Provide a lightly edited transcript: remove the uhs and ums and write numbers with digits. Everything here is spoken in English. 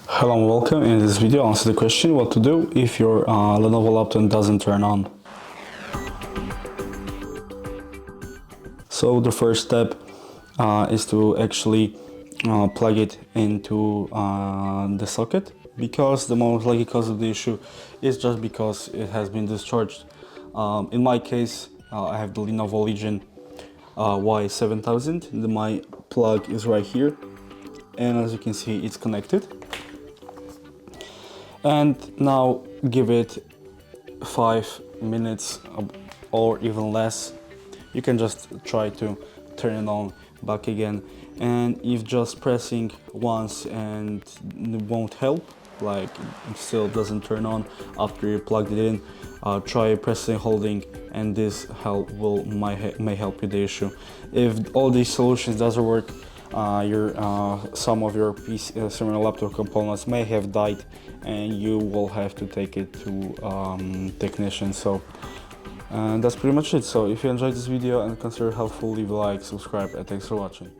Hello and welcome. In this video, I'll answer the question what to do if your Lenovo laptop doesn't turn on. So the first step is to actually plug it into the socket, because the most likely cause of the issue is just because it has been discharged. In my case, I have the Lenovo Legion Y7000. My plug is right here, and as you can see, it's connected. And now give it 5 minutes or even less. You can just try to turn it on back again, and if just pressing once and it won't help, like it still doesn't turn on after you plugged it in, try pressing holding, and this may help with the issue. If all these solutions doesn't work, some of your PC, similar laptop components may have died, and you will have to take it to technician. So that's pretty much it. So if you enjoyed this video and consider it helpful, leave a like, subscribe, and thanks for watching.